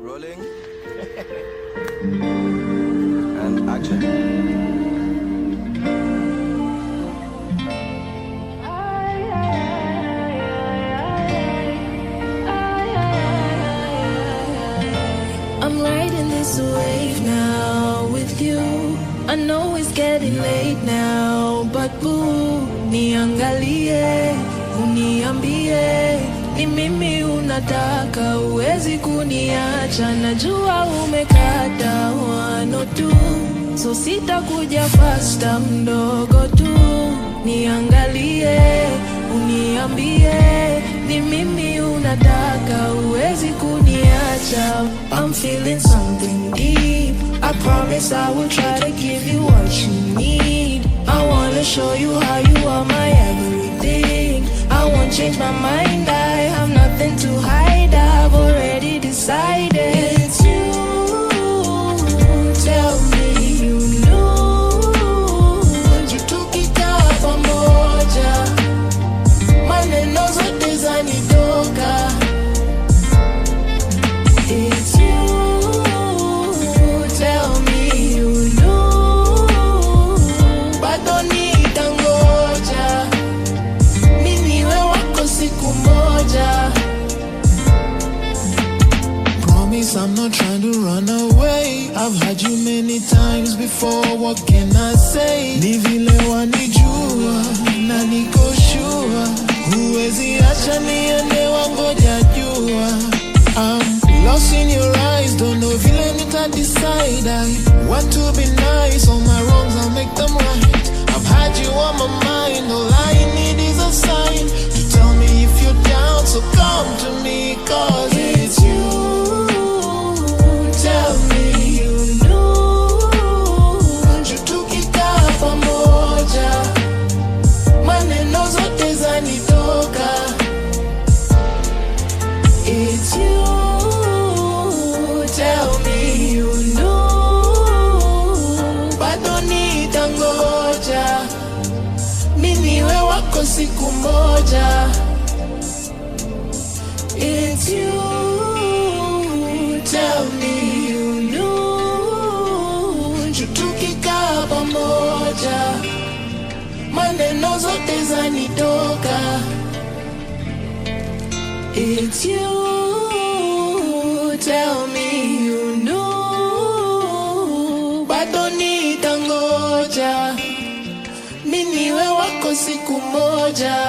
Rolling. And action. I'm riding this wave now with you. I know it's getting late now, but boo, niangalie, uniambie, ni mimi unataka, uwezi kuniacha, najua umekata 102, so sitakuja faster, mdogo tu, niangalie, uniambie, ni mimi unataka, uwezi kuniacha. I'm feeling something deep, I promise I will try to give you what you need. I wanna show you how you are my everything. I won't change my mind, I have nothing to hide, I've already decided. It's you, tell me you knew. Tukikaa pamoja, maneno zote zanitoka. It's you, tell me you knew. Bado nitangoja, mimi niwe wako siku moja. Promise I'm not trying to run away. I've had you many times before, what can I say? Ni vile wanijua na niko sure, huwezi acha niende wangoja jua. I'm lost in your eyes, don't know vile nita decide. I want to be nice, all my wrongs I'll make them right. I've had you on my mind, all I need is a sign to tell me if you're down, so come to me, cause it's you. Tell me you knew. Tukikaa pamoja, maneno zote zanitoka. It's you, tell me you knew. Bado nitangoja, mimi niwe wako siku moja. It's you, tell me you knew. Tukikaa pamoja, maneno zote zanitoka. It's you, tell me you knew. Bado nitangoja, mimi niwe wako siku moja.